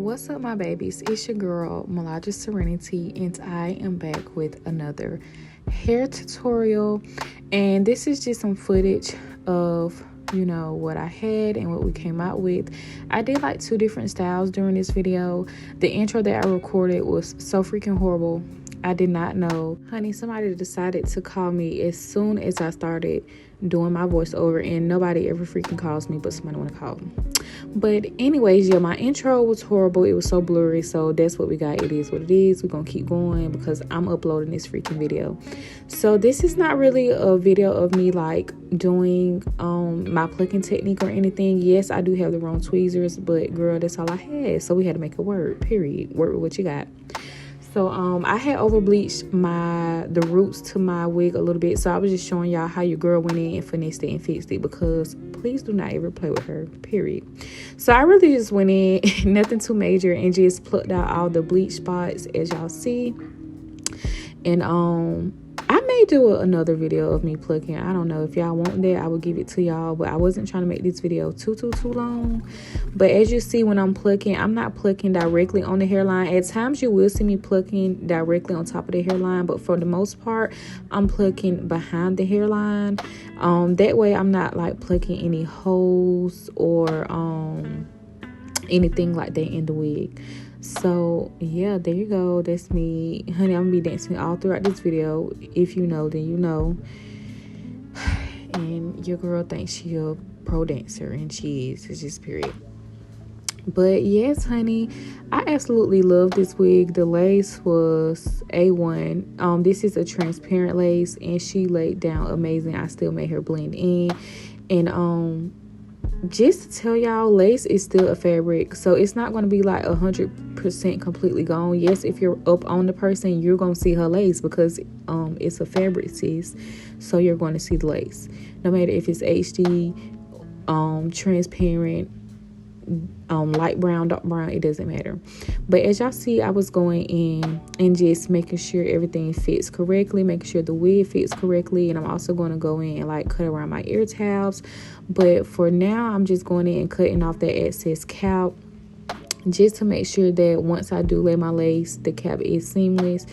What's up, my babies? It's your girl Malaja Serenity, and I am back with another hair tutorial. And this is just some footage of what I had and what we came out with. I did like 2 different styles during this video. The intro that I recorded was so freaking horrible. I did not know. Honey, somebody decided to call me as soon as I started doing my voiceover, and nobody ever freaking calls me, but somebody want to call me. But anyways, yeah, my intro was horrible. It was so blurry, so that's what we got. It is what it is. We're gonna keep going because I'm uploading this freaking video. So this is not really a video of me like doing my plucking technique or anything. Yes, I do have the wrong tweezers, but girl, that's all I had, so we had to make it work, period. Work with what you got. So I had over bleached the roots to my wig a little bit. So I was just showing y'all how your girl went in and finessed it and fixed it, because please do not ever play with her, period. So I really just went in, nothing too major, and just plucked out all the bleach spots, as y'all see. And I may do another video of me plucking. I don't know. If y'all want that, I will give it to y'all, but I wasn't trying to make this video too long. But as you see, when I'm plucking, I'm not plucking directly on the hairline. At times you will see me plucking directly on top of the hairline, but for the most part, I'm plucking behind the hairline. That way I'm not like plucking any holes or anything like that in the wig. So yeah, there you go. That's me, honey. I'm gonna be dancing all throughout this video. If you know, then you know. And your girl thinks she a pro dancer, and she is. It's just period. But yes, honey, I absolutely love this wig. The lace was A1. This is a transparent lace, and she laid down amazing. I still made her blend in. And just to tell y'all, lace is still a fabric, so it's not going to be like 100% completely gone. Yes, if you're up on the person, you're going to see her lace, because it's a fabric, sis, so you're going to see the lace, no matter if it's HD, transparent, light brown, dark brown, it doesn't matter. But as y'all see, I was going in and just making sure everything fits correctly, making sure the wig fits correctly. And I'm also going to go in and like cut around my ear tabs. But for now, I'm just going in and cutting off that excess cap, just to make sure that once I do lay my lace, the cap is seamless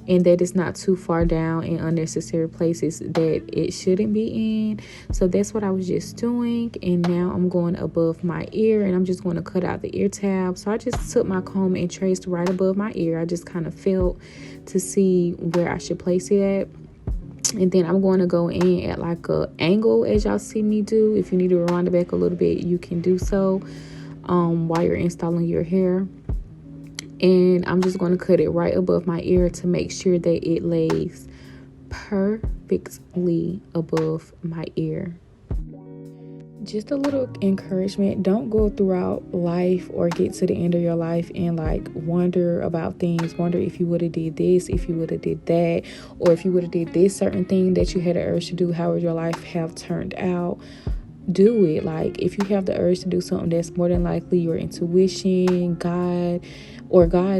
and that it's not too far down in unnecessary places that it shouldn't be in. So that's what I was just doing. And now I'm going above my ear, and I'm just going to cut out the ear tab. So I just took my comb and traced right above my ear. I just kind of felt to see where I should place it at. And then I'm going to go in at like a angle, as y'all see me do. If you need to rewind it back a little bit, you can do so while you're installing your hair. And I'm just going to cut it right above my ear to make sure that it lays perfectly above my ear. Just a little encouragement: don't go throughout life or get to the end of your life and like wonder about things, wonder if you would have did this, if you would have did that, or if you would have did this certain thing that you had the urge to do, how would your life have turned out. Do it. Like, if you have the urge to do something, that's more than likely your intuition, God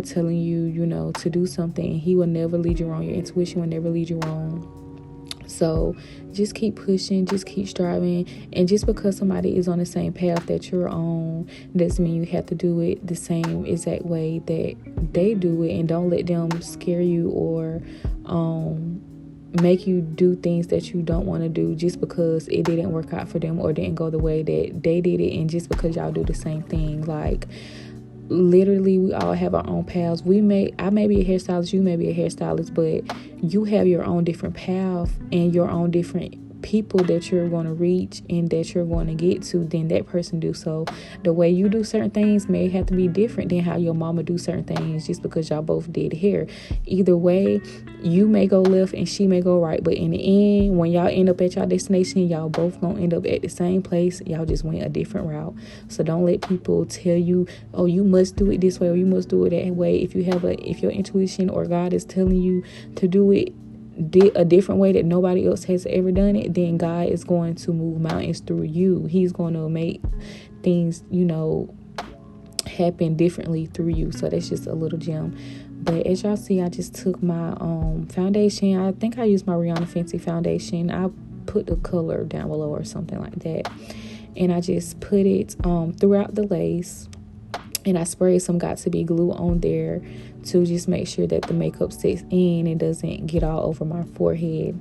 telling you, to do something. He will never lead you wrong. Your intuition will never lead you wrong. So just keep pushing, just keep striving. And just because somebody is on the same path that you're on doesn't mean you have to do it the same exact way that they do it. And don't let them scare you or make you do things that you don't want to do just because it didn't work out for them or didn't go the way that they did it. And just because y'all do the same thing, like, literally, we all have our own paths. I may be a hairstylist, you may be a hairstylist, but you have your own different path and your own different people that you're going to reach and that you're going to get to than that person do. So the way you do certain things may have to be different than how your mama do certain things, just because y'all both did hair. Either way, you may go left and she may go right, but in the end, when y'all end up at y'all destination, y'all both gonna end up at the same place. Y'all just went a different route. So don't let people tell you, oh, you must do it this way or you must do it that way. If your intuition or God is telling you to do it a different way that nobody else has ever done it, then God is going to move mountains through you. He's going to make things, happen differently through you. So that's just a little gem. But as y'all see, I just took my foundation. I think I used my Rihanna Fenty foundation. I put the color down below or something like that. And I just put it throughout the lace. And I sprayed some Got To Be glue on there to just make sure that the makeup stays in and doesn't get all over my forehead.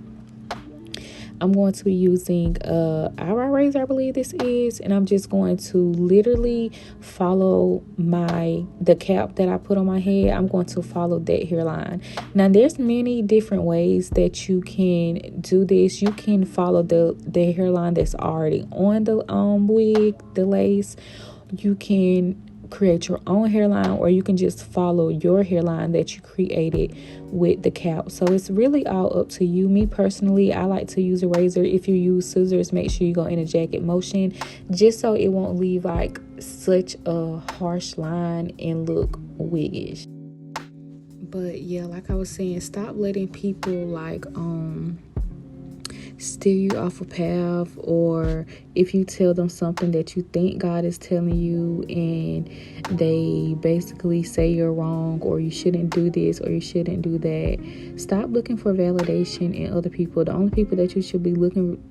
I'm going to be using eyebrow razor, I believe this is, and I'm just going to literally follow the cap that I put on my head. I'm going to follow that hairline. Now, there's many different ways that you can do this. You can follow the hairline that's already on the wig, the lace. You can create your own hairline, or you can just follow your hairline that you created with the cap. So it's really all up to you. Me personally, I like to use a razor. If you use scissors, make sure you go in a jagged motion, just so it won't leave like such a harsh line and look wiggish. But yeah, like I was saying, stop letting people like steer you off a path, or if you tell them something that you think God is telling you and they basically say you're wrong, or you shouldn't do this or you shouldn't do that. Stop looking for validation in other people. The only people that you should be looking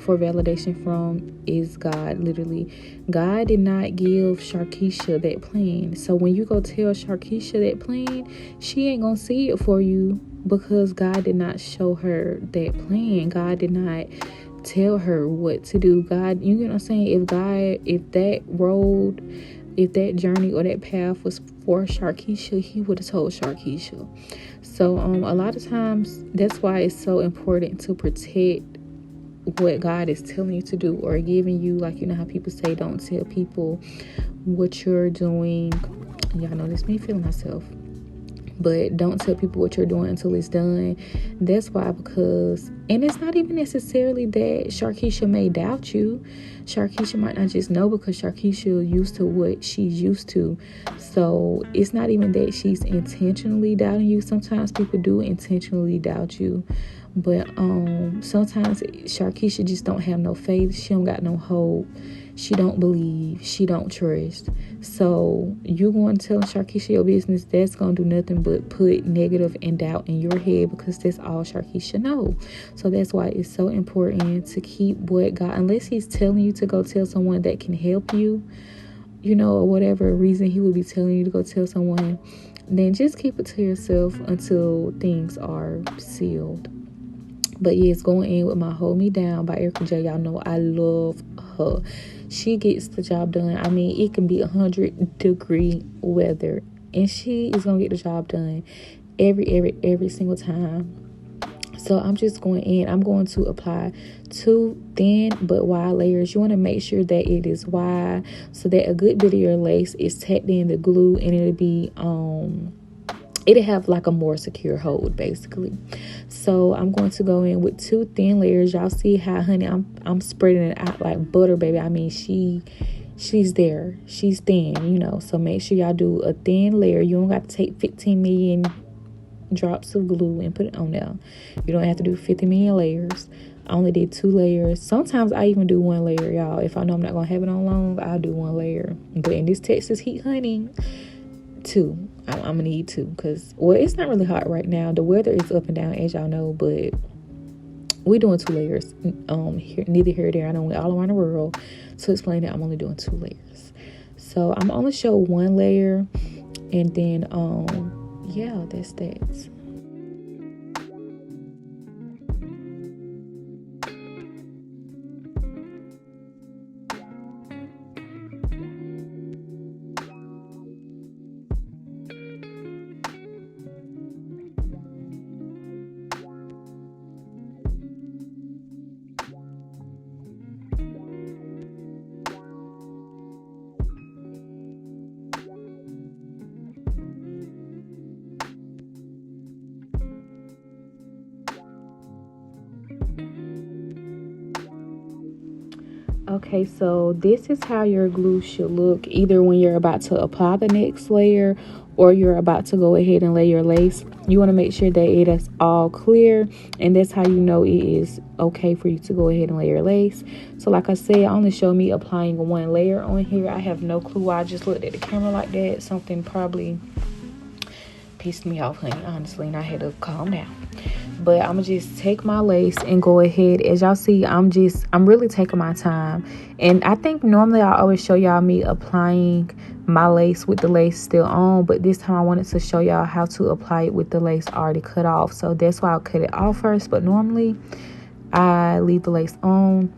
for validation from is God. Literally, God did not give Sharkeisha that plan. So when you go tell Sharkeisha that plan, she ain't gonna see it for you, because God did not show her that plan. God did not tell her what to do. God, you know what I'm saying? If that road, if that journey or that path was for Sharkeisha, he would have told Sharkeisha. So a lot of times, that's why it's so important to protect what God is telling you to do, or giving you, like, you know how people say don't tell people what you're doing. Y'all know this me feeling myself. But don't tell people what you're doing until it's done. That's why, because, and it's not even necessarily that Sharkeisha may doubt you. Sharkeisha might not just know, because Sharkeisha used to what she's used to. So it's not even that she's intentionally doubting you. Sometimes people do intentionally doubt you. But sometimes Sharkeisha just don't have no faith. She don't got no hope. She don't believe. She don't trust. So you going to tell Sharkeisha your business, that's going to do nothing but put negative and doubt in your head, because that's all Sharkeisha know. So that's why it's so important to keep what God, unless he's telling you to go tell someone that can help you, you know, or whatever reason he would be telling you to go tell someone, then just keep it to yourself until things are sealed. But yes, going in with my Hold Me Down by Erica J. Y'all know I love her. She gets the job done. I mean, it can be 100-degree weather, and she is gonna get the job done every single time. So I'm just going in. I'm going to apply 2 thin but wide layers. You want to make sure that it is wide, so that a good bit of your lace is tacked in the glue, and it'll have like a more secure hold, basically. So I'm going to go in with 2 thin layers. Y'all see how, honey, I'm spreading it out like butter, baby. I mean, she's there. She's thin, you know. So make sure y'all do a thin layer. You don't got to take 15 million drops of glue and put it on there. You don't have to do 50 million layers. I only did 2 layers. Sometimes I even do 1 layer, y'all. If I know I'm not gonna have it on long, I'll do 1 layer. But in this Texas heat, honey, 2. I'm gonna need 2, because, well, it's not really hot right now. The weather is up and down, as y'all know, but we're doing 2 layers. Here, neither here nor there. I know we're all around the world. To explain that, I'm only doing 2 layers. So I'm only show 1 layer, and then yeah, that's that. Okay, so this is how your glue should look, either when you're about to apply the next layer or you're about to go ahead and lay your lace. You want to make sure that it is all clear, and that's how you know it is okay for you to go ahead and lay your lace. So like I said, only show me applying 1 layer on here. I have no clue why I just looked at the camera like that. Something probably pissed me off, honey, honestly, and I had to calm down. But I'm gonna just take my lace and go ahead. As y'all see, I'm really taking my time. And I think normally I always show y'all me applying my lace with the lace still on, but this time I wanted to show y'all how to apply it with the lace already cut off. So that's why I'll cut it off first, but normally I leave the lace on.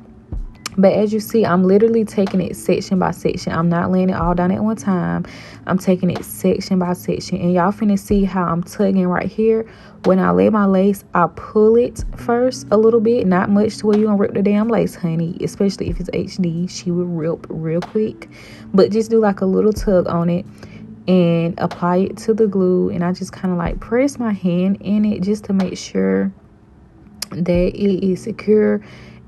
But as you see, I'm literally taking it section by section. I'm not laying it all down at one time. I'm taking it section by section. And y'all finna see how I'm tugging right here. When I lay my lace, I pull it first a little bit. Not much to where you gonna rip the damn lace, honey. Especially if it's HD. She will rip real quick. But just do like a little tug on it. And apply it to the glue. And I just kind of like press my hand in it just to make sure that it is secure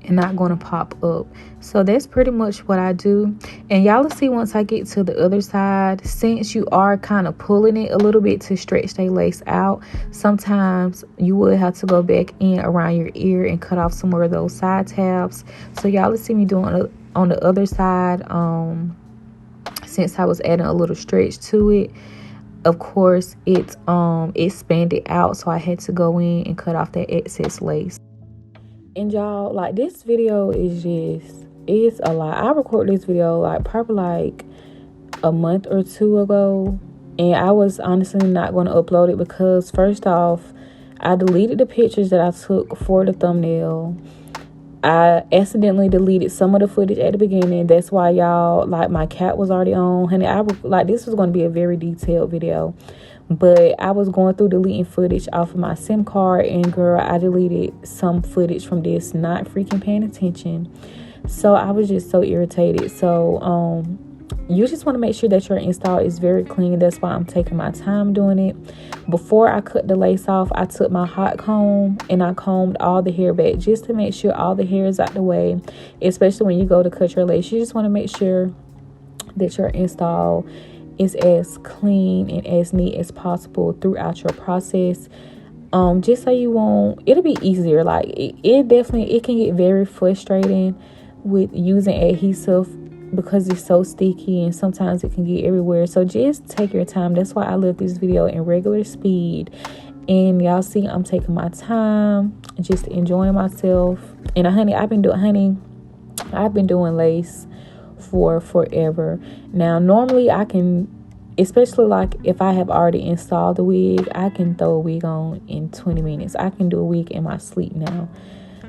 and not going to pop up. So that's pretty much what I do. And y'all will see once I get to the other side, since you are kind of pulling it a little bit to stretch the lace out, sometimes you would have to go back in around your ear and cut off some more of those side tabs. So y'all will see me doing on the other side, since I was adding a little stretch to it. Of course, it expanded out, so I had to go in and cut off that excess lace. And y'all, like, this video it's a lot. I recorded this video like probably like a month or two ago, and I was honestly not going to upload it because first off, I deleted the pictures that I took for the thumbnail. I accidentally deleted some of the footage at the beginning. That's why y'all, like, my cat was already on, honey. This was going to be a very detailed video, but I was going through deleting footage off of my SIM card, and girl, I deleted some footage from this, not freaking paying attention. So I was just so irritated. So you just want to make sure that your install is very clean. That's why I'm taking my time doing it. Before I cut the lace off, I took my hot comb and I combed all the hair back just to make sure all the hair is out the way. Especially when you go to cut your lace, you just want to make sure that your install is as clean and as neat as possible throughout your process. Just so you won't, it'll be easier. Like it can get very frustrating with using adhesive because it's so sticky and sometimes it can get everywhere. So just take your time. That's why I left this video in regular speed. And y'all see I'm taking my time, just enjoying myself. And honey, I've been doing lace for forever. Now normally I can, especially like if I have already installed the wig, I can throw a wig on in 20 minutes. I can do a wig in my sleep now.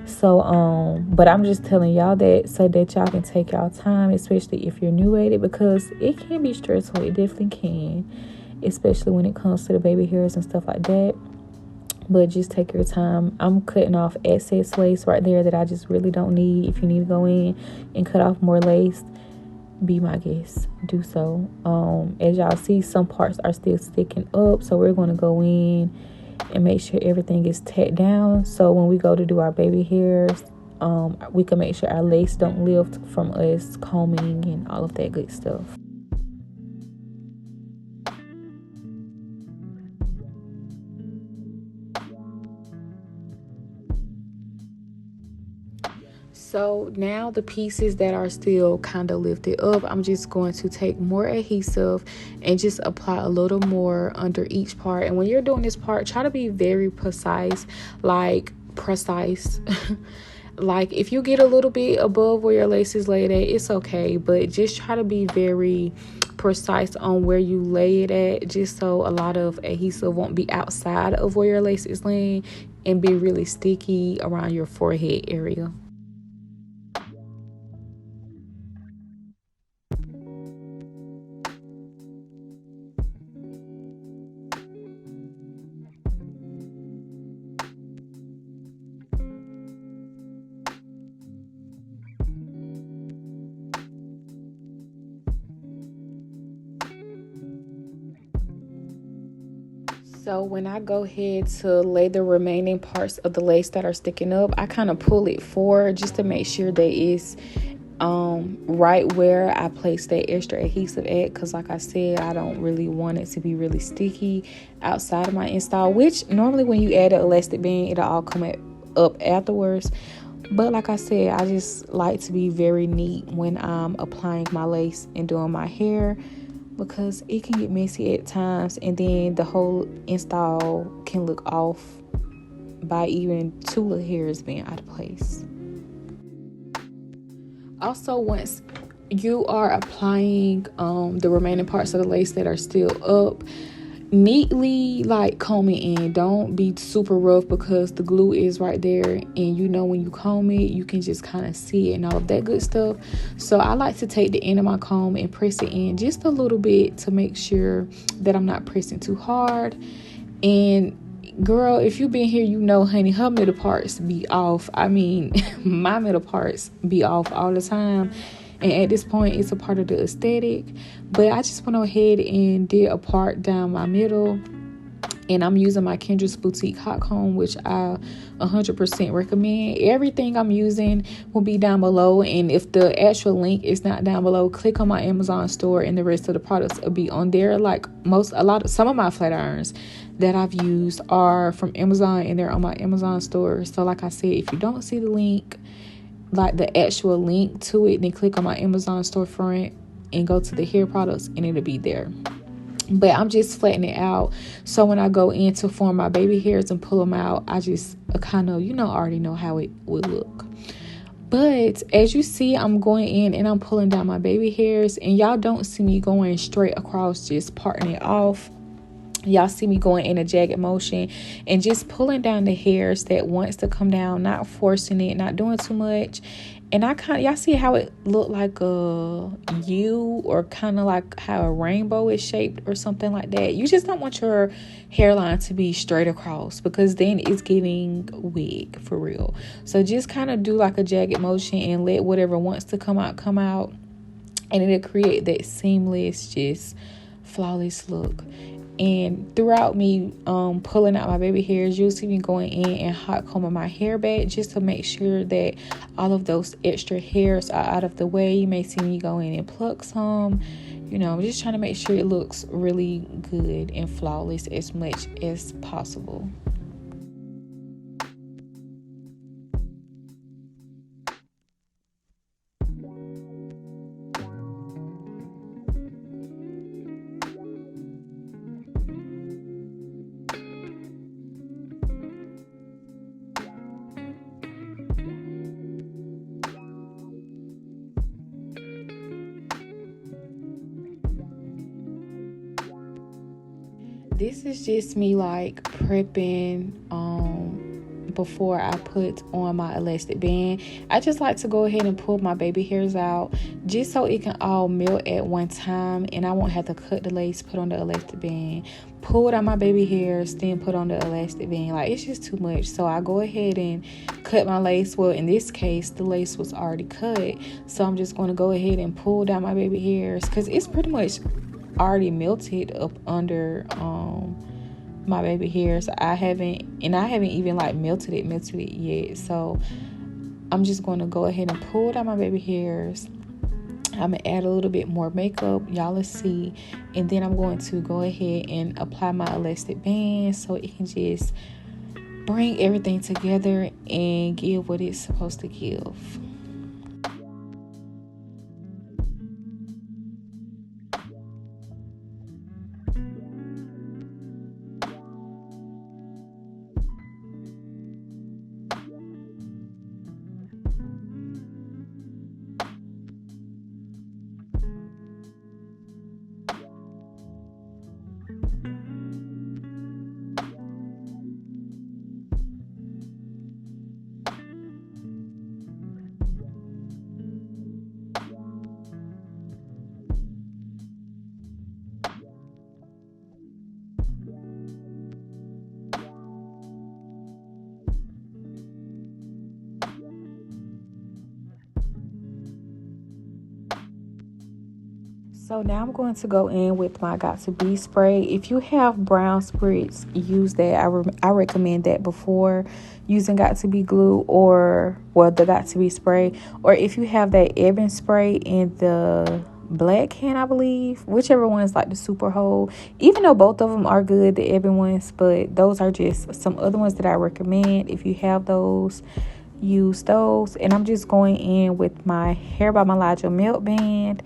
So but I'm just telling y'all that so that y'all can take y'all time, especially if you're new at it, because it can be stressful. It definitely can, especially when it comes to the baby hairs and stuff like that. But just take your time. I'm cutting off excess lace right there that I just really don't need. If you need to go in and cut off more lace, be my guest, do so. As y'all see, some parts are still sticking up, so we're going to go in and make sure everything is tacked down, so when we go to do our baby hairs, we can make sure our lace don't lift from us combing and all of that good stuff. So now the pieces that are still kind of lifted up, I'm just going to take more adhesive and just apply a little more under each part. And when you're doing this part, try to be very precise. Like if you get a little bit above where your lace is laid at, it's okay, but just try to be very precise on where you lay it at, just so a lot of adhesive won't be outside of where your lace is laying and be really sticky around your forehead area. So when I go ahead to lay the remaining parts of the lace that are sticking up, I kind of pull it forward just to make sure that it's right where I place that extra adhesive at, because like I said, I don't really want it to be really sticky outside of my install, which normally when you add an elastic band, it'll all come up afterwards. But like I said, I just like to be very neat when I'm applying my lace and doing my hair. because it can get messy at times, and then the whole install can look off by even 2 little hairs being out of place. Also, once you are applying the remaining parts of the lace that are still up, neatly like comb it in. Don't be super rough, because the glue is right there, and when you comb it, you can just kind of see it and all of that good stuff. So I like to take the end of my comb and press it in just a little bit to make sure that I'm not pressing too hard. And girl, if you've been here, honey, her middle parts be off. I mean, my middle parts be off all the time. And at this point, it's a part of the aesthetic. But I just went ahead and did a part down my middle. And I'm using my Kendra's Boutique hot comb, which I 100% recommend. Everything I'm using will be down below. And if the actual link is not down below, click on my Amazon store and the rest of the products will be on there. Like some of my flat irons that I've used are from Amazon, and they're on my Amazon store. So like I said, if you don't see the link, like the actual link to it, then click on my Amazon storefront and go to the hair products, and it'll be there. But I'm just flattening it out, so when I go in to form my baby hairs and pull them out, I just kind of already know how it would look. But as you see, I'm going in and I'm pulling down my baby hairs, and y'all don't see me going straight across just parting it off. Y'all see me going in a jagged motion and just pulling down the hairs that wants to come down, not forcing it, not doing too much. And y'all see how it looked like a U, or kind of like how a rainbow is shaped or something like that. You just don't want your hairline to be straight across, because then it's getting wig for real. So just kind of do like a jagged motion and let whatever wants to come out. And it'll create that seamless, just flawless look. And throughout me pulling out my baby hairs, you'll see me going in and hot combing my hair back, just to make sure that all of those extra hairs are out of the way. You may see me go in and pluck some. I'm just trying to make sure it looks really good and flawless as much as possible. This is just me like prepping before I put on my elastic band. I just like to go ahead and pull my baby hairs out just so it can all melt at one time, and I won't have to cut the lace, put on the elastic band, pull out my baby hairs, then put on the elastic band. Like, it's just too much. So I go ahead and cut my lace. Well, in this case, the lace was already cut, so I'm just going to go ahead and pull down my baby hairs, because it's pretty much already melted up under my baby hairs. I haven't even like melted it yet. So I'm just going to go ahead and pull down my baby hairs. I'm gonna add a little bit more makeup, y'all will see, and then I'm going to go ahead and apply my elastic band so it can just bring everything together and give what it's supposed to give. So now I'm going to go in with my Got To Be spray. If you have brown spritz, use that. I recommend that before using Got To Be glue, or the Got To Be spray. Or if you have that Ebon spray in the black can, I believe, whichever one is like the super hold, even though both of them are good, the Ebon ones, but those are just some other ones that I recommend. If you have those, use those. And I'm just going in with my Hair by Melaggio melt band.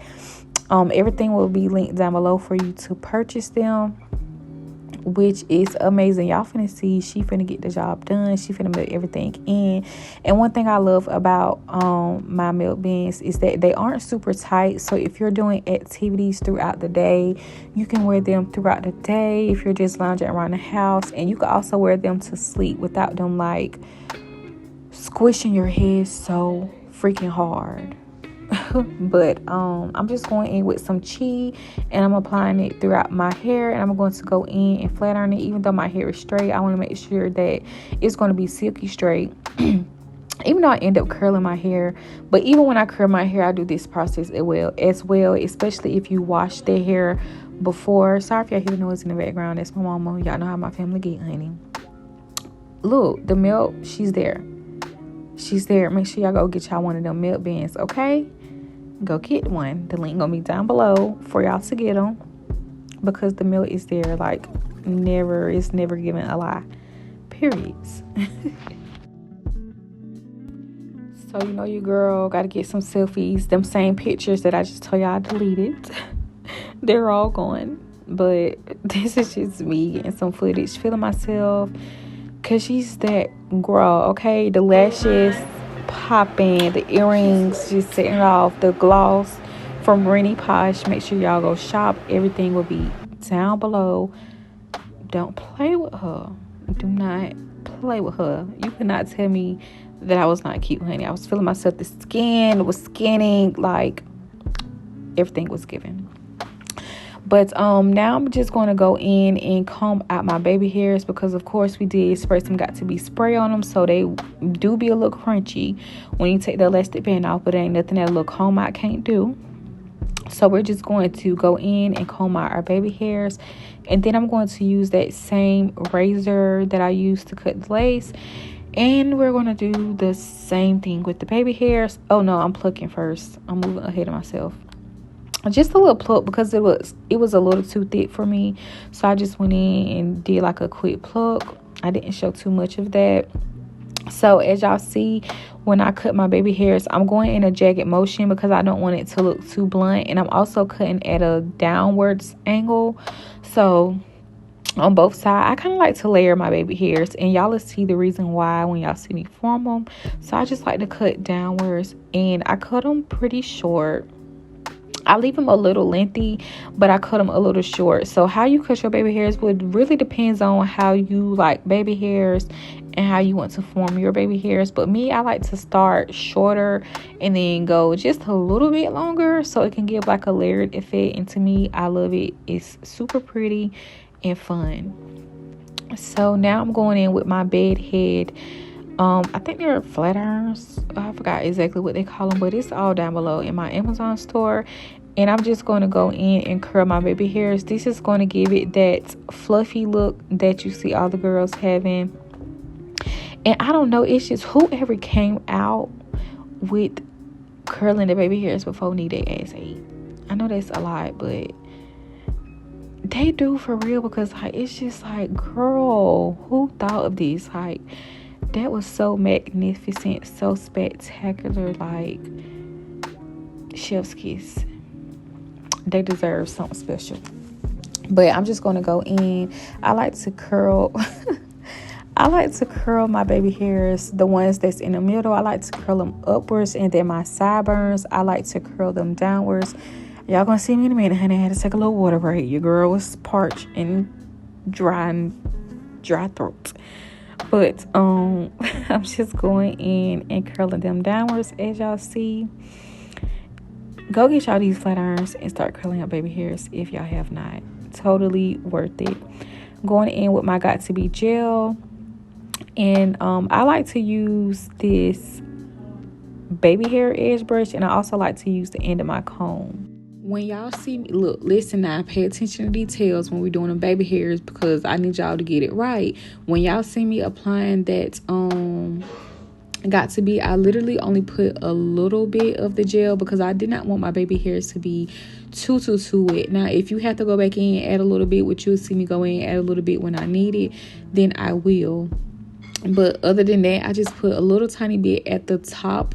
Everything will be linked down below for you to purchase them, which is amazing. Y'all finna see, she finna get the job done. She finna melt everything in. And one thing I love about my melt bins is that they aren't super tight. So if you're doing activities throughout the day, you can wear them throughout the day if you're just lounging around the house. And you can also wear them to sleep without them like squishing your head so freaking hard. But I'm just going in with some Chi, and I'm applying it throughout my hair, and I'm going to go in and flat iron it. Even though my hair is straight, I want to make sure that it's going to be silky straight. Even though I end up curling my hair, but even when I curl my hair, I do this process as well, especially if you wash their hair before. Sorry if y'all hear the noise in the background. That's my mama. Y'all know how my family get, honey. Look, the milk, she's there. Make sure y'all go get y'all one of them milk bins, okay? Go get one. The link gonna be down below for y'all to get them, because the milk is there. Like, it's never given a lie. Periods. So, you know, your girl got to get some selfies. Them same pictures that I just told y'all I deleted. They're all gone. But this is just me getting some footage, feeling myself. Because she's that girl, okay? The lashes popping, the earrings just setting off, the gloss from ReniPosh. Make sure y'all go shop. Everything will be down below. Don't play with her. Do not play with her. You cannot tell me that I was not cute, honey. I was feeling myself. The skin was skinning, like everything was given. But now I'm just going to go in and comb out my baby hairs, because of course we did spray some got to be spray on them, so they do be a little crunchy when you take the elastic band off, but ain't nothing that a little comb out can't do. So we're just going to go in and comb out our baby hairs, and then I'm going to use that same razor that I used to cut the lace, and we're going to do the same thing with the baby hairs. Oh no, I'm plucking first. I'm moving ahead of myself. Just a little pluck, because it was a little too thick for me, so I just went in and did like a quick pluck. I didn't show too much of that. So as y'all see, when I cut my baby hairs, I'm going in a jagged motion because I don't want it to look too blunt, and I'm also cutting at a downwards angle. So on both sides, I kind of like to layer my baby hairs, and y'all will see the reason why when y'all see me form them. So I just like to cut downwards, and I cut them pretty short. I leave them a little lengthy, but I cut them a little short. So how you cut your baby hairs would really depends on how you like baby hairs and how you want to form your baby hairs. But me, I like to start shorter and then go just a little bit longer, so it can give like a layered effect. And to me, I love it. It's super pretty and fun. So now I'm going in with my bed head. I think they're flat irons. I forgot exactly what they call them, but it's all down below in my Amazon store. And I'm just going to go in and curl my baby hairs. This is going to give it that fluffy look that you see all the girls having. And I don't know, it's just whoever came out with curling the baby hairs before need their ass ate. I know that's a lot, but they do for real, because like it's just like, girl, who thought of this? Like, that was so magnificent, so spectacular. Like, chef's kiss. They deserve something special. But I'm just going to go in. I like to curl my baby hairs, the ones that's in the middle. I like to curl them upwards, and then my sideburns, I like to curl them downwards. Y'all gonna see me in a minute, honey. I had to take a little water break. Your girl was parched and dry throat. But I'm just going in and curling them downwards, as y'all see. Go get y'all these flat irons and start curling up baby hairs if y'all have not. Totally worth it. Going in with my Got To Be gel. And I like to use this baby hair edge brush, and I also like to use the end of my comb. When y'all see me, look, listen now, pay attention to details when we're doing the baby hairs, because I need y'all to get it right. When y'all see me applying that Got To Be, I literally only put a little bit of the gel because I did not want my baby hairs to be too wet. Now, if you have to go back in and add a little bit, which you'll see me go in and add a little bit when I need it, then I will. But other than that, I just put a little tiny bit at the top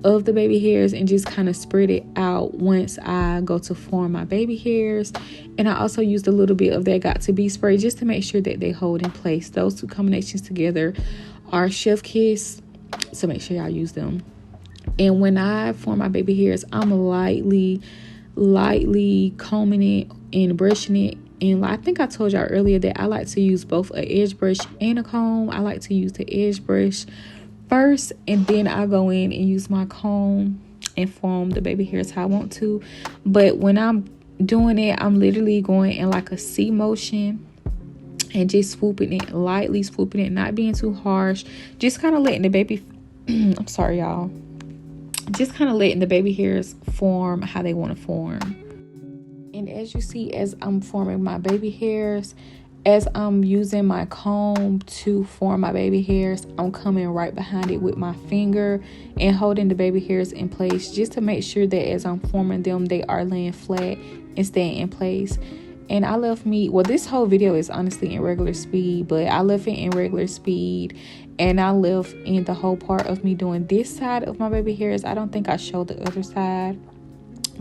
of the baby hairs and just kind of spread it out once I go to form my baby hairs. And I also used a little bit of that Got To Be spray just to make sure that they hold in place. Those two combinations together are Chef Kiss, so make sure y'all use them. And when I form my baby hairs, I'm lightly combing it and brushing it. And I think I told y'all earlier that I like to use both an edge brush and a comb. I like to use the edge brush first, and then I go in and use my comb and form the baby hairs how I want to. But when I'm doing it, I'm literally going in like a C motion and just swooping it, lightly swooping it, not being too harsh, just kind of letting the baby I'm sorry y'all, just kind of letting the baby hairs form how they want to form. And as you see, as I'm forming my baby hairs, as I'm using my comb to form my baby hairs, I'm coming right behind it with my finger and holding the baby hairs in place just to make sure that as I'm forming them, they are laying flat and staying in place. And I left this whole video is honestly in regular speed, but I left it in regular speed, and I left in the whole part of me doing this side of my baby hairs. I don't think I showed the other side,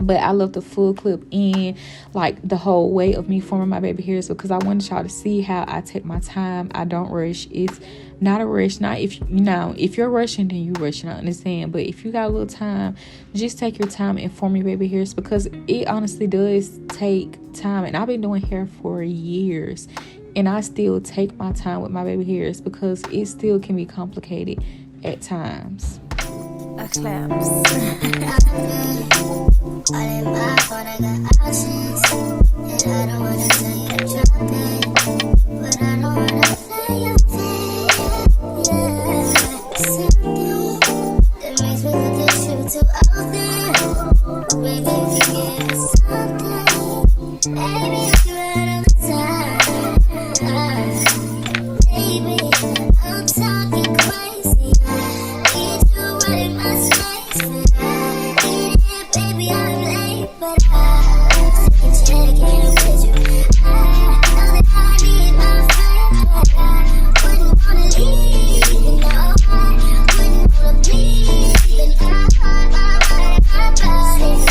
but I left the full clip in, like the whole way of me forming my baby hairs, because I wanted y'all to see how I take my time. I don't rush. It's not a rush. Not if you're rushing, then you rushing, I understand. But if you got a little time, just take your time and form your baby hairs, because it honestly does take time. And I've been doing hair for years, and I still take my time with my baby hairs because it still can be complicated at times. Claps. All in my phone, I got options, and I don't wanna tell you to drop it, but I don't wanna play your thing. Yeah, something that makes me look at you too often. Maybe you can give us something. Maybe if you had the time. Baby, I'm talking crazy. Need you right in my space. Baby, I'm late, but I'm checking with you. I know that I need my friend, but I wouldn't wanna leave. No, I wouldn't wanna leave. And my body says,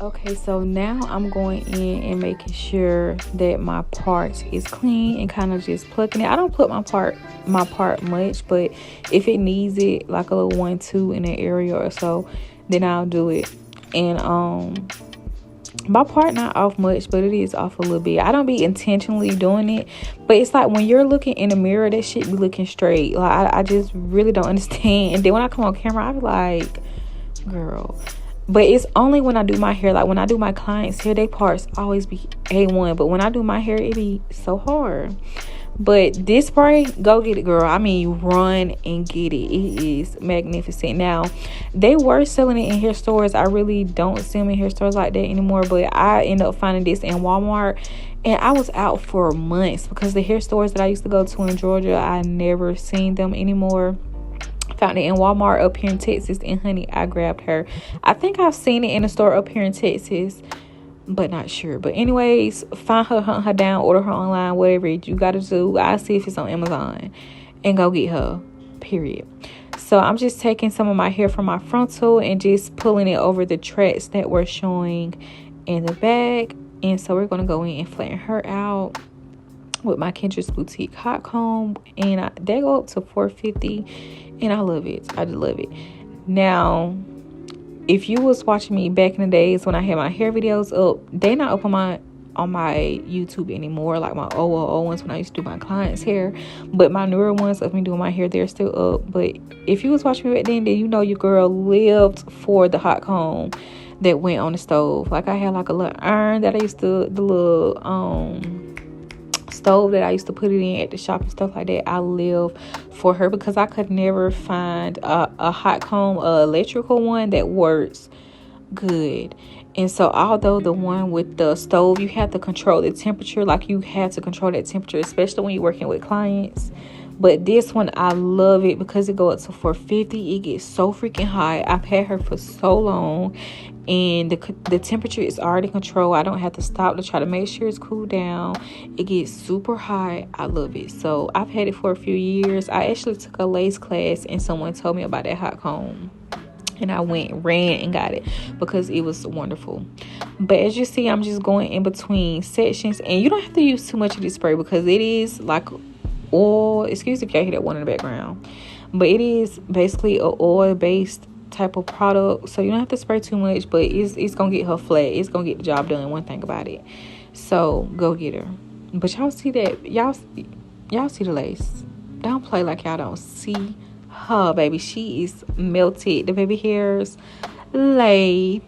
Okay, so now I'm going in and making sure that my part is clean and kind of just plucking it. I don't pluck my part much, but if it needs it, like a little 1-2 in an area or so, then I'll do it. And my part not off much, but it is off a little bit. I don't be intentionally doing it, but it's like when you're looking in the mirror, that shit be looking straight. Like I just really don't understand. And then when I come on camera, I be like, girl. But it's only when I do my hair. Like when I do my clients' hair, their parts always be A1. But when I do my hair, it be so hard. But this spray, go get it, girl. I mean, run and get it. It is magnificent. Now, they were selling it in hair stores. I really don't see them in hair stores like that anymore. But I ended up finding this in Walmart. And I was out for months because the hair stores that I used to go to in Georgia, I never seen them anymore. Found it in Walmart up here in Texas, and honey, I grabbed her. I think I've seen it in a store up here in Texas but not sure. But anyways, find her, hunt her down, order her online, whatever you gotta do. I'll see if it's on Amazon and go get her, period. So I'm just taking some of my hair from my frontal and just pulling it over the tracks that were showing in the back. And so we're gonna go in and flatten her out with my Kendra's Boutique hot comb, and they go up to $4.50, and I love it. I just love it. Now, if you was watching me back in the days when I had my hair videos up, they not up on my YouTube anymore, like my old ones when I used to do my clients' hair. But my newer ones of me doing my hair, they're still up. But if you was watching me back then you know your girl lived for the hot comb that went on the stove. Like I had like a little iron that I used to, the little stove that I used to put it in at the shop and stuff like that. I live for her because I could never find a hot comb, electrical one that works good. And so although the one with the stove, you have to control the temperature, like you have to control that temperature, especially when you're working with clients. But this one, I love it because it goes up to $4.50. It gets so freaking hot. I've had her for so long, and the temperature is already controlled. I don't have to stop to try to make sure it's cooled down. It gets super hot. I love it. So I've had it for a few years. I actually took a lace class, and someone told me about that hot comb, and I ran and got it because it was wonderful. But as you see, I'm just going in between sections, and you don't have to use too much of this spray because it is like oil. Excuse if y'all hear that one in the background, but it is basically a oil based type of product, so you don't have to spray too much, but it's gonna get her flat. It's gonna get the job done, one thing about it. So go get her. But y'all see that, y'all see the lace. Don't play like y'all don't see her, baby. She is melted. The baby hairs laid.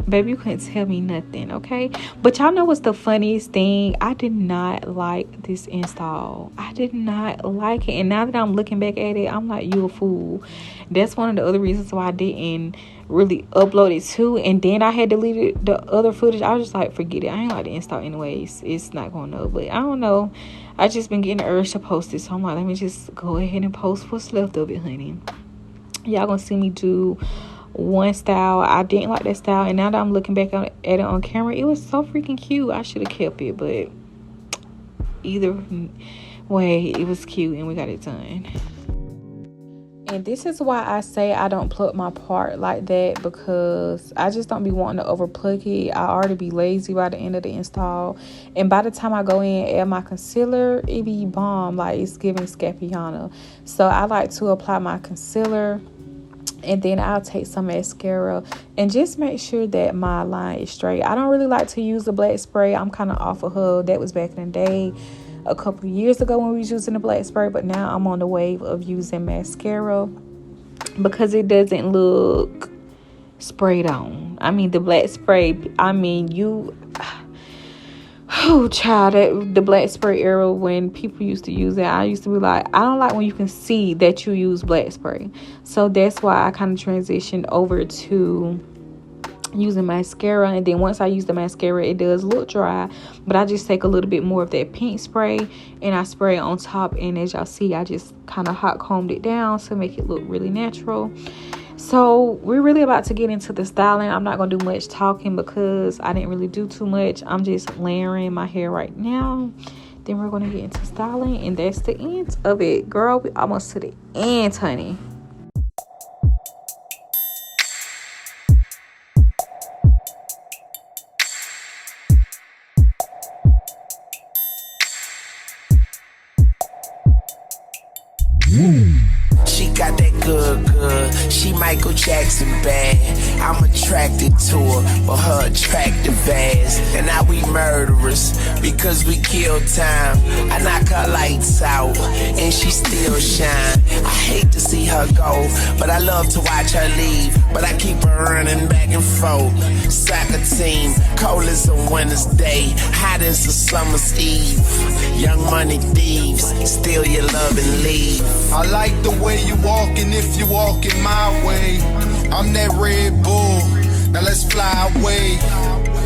Baby, you couldn't tell me nothing, okay? But y'all know what's the funniest thing? I did not like this install. I did not like it. And now that I'm looking back at it, I'm like, you a fool. That's one of the other reasons why I didn't really upload it too. And then I had deleted the other footage. I was just like, forget it. I ain't like the install anyways. It's not going up. But I don't know. I just been getting the urge to post it. So I'm like, let me just go ahead and post what's left of it, honey. Y'all gonna see me do one style. I didn't like that style, and now that I'm looking back at it on camera, it was so freaking cute. I should have kept it, but either way, it was cute and we got it done. And this is why I say I don't pluck my part like that, because I just don't be wanting to over pluck it. I already be lazy by the end of the install, and by the time I go in and add my concealer, it be bomb. Like it's giving Scapiana. So I like to apply my concealer, and then I'll take some mascara and just make sure that my line is straight. I don't really like to use the black spray. I'm kind of off of her. That was back in the day, a couple of years ago when we was using the black spray. But now I'm on the wave of using mascara because it doesn't look sprayed on. I mean, the black spray, I mean, oh child, the black spray era when people used to use it, I used to be like, I don't like when you can see that you use black spray. So that's why I kind of transitioned over to using mascara. And then once I use the mascara, it does look dry, but I just take a little bit more of that pink spray and I spray it on top, and as y'all see, I just kind of hot combed it down to make it look really natural. So we're really about to get into the styling. I'm not gonna do much talking because I didn't really do too much. I'm just layering my hair right now. Then we're gonna get into styling, and that's the end of it. Girl, we almost to the end, honey. She got that good. She Michael Jackson bad. I'm attracted to her for her attractive ass. And now we murderers because we kill time. I knock her lights out and she still shine. I hate to see her go, but I love to watch her leave. But I keep her running back and forth. Soccer team, cold as a winter's day, hot as a summer's eve. Young money thieves, steal your love and leave. I like the way you walking if you walking my way. I'm that Red Bull, now let's fly away.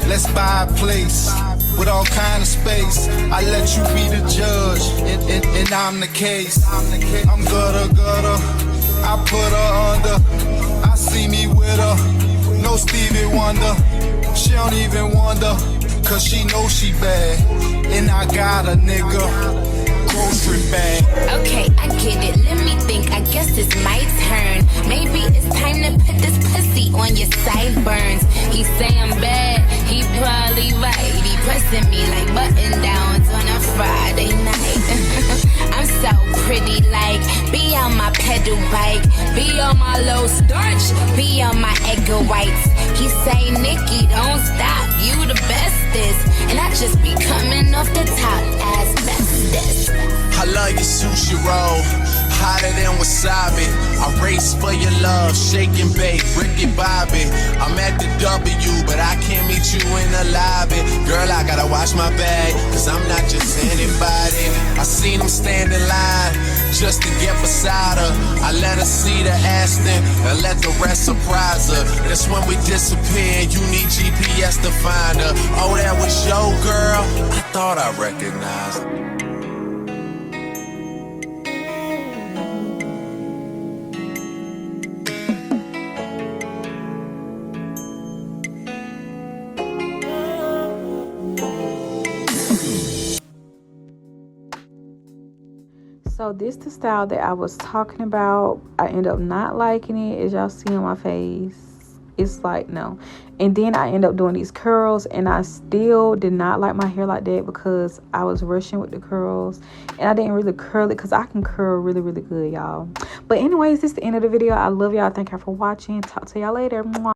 Let's buy a place with all kind of space. I let you be the judge, and I'm the case. I'm gutter, I put her under. I see me with her, no Stevie Wonder. She don't even wonder, cause she know she bad. And I got a nigga grocery bag. Okay, I get it. Let me think. I guess it's my turn. Maybe it's time to put this pussy on your sideburns. He say I'm bad. He probably right. He pressing me like button downs on a Friday night. I'm so pretty, like be on my pedal bike, be on my low starch, be on my egg whites. He say, Nikki, don't stop. You the bestest. And I just be coming off the top as bestest. I love your sushi roll, hotter than wasabi. I race for your love, shake and bake, Ricky Bobby. I'm at the W, but I can't meet you in the lobby. Girl, I gotta wash my bag, cause I'm not just anybody. I seen him stand in line just to get beside her. I let her see the Aston and let the rest surprise her. That's when we disappear, you need GPS to find her. Oh, that was your girl? I thought I recognized her. So this the style that I was talking about. I end up not liking it, as y'all see on my face. It's like no. And then I end up doing these curls, and I still did not like my hair like that because I was rushing with the curls, and I didn't really curl it because I can curl really, really good, y'all. But anyways, this is the end of the video. I love y'all. Thank y'all for watching. Talk to y'all later. Mwah.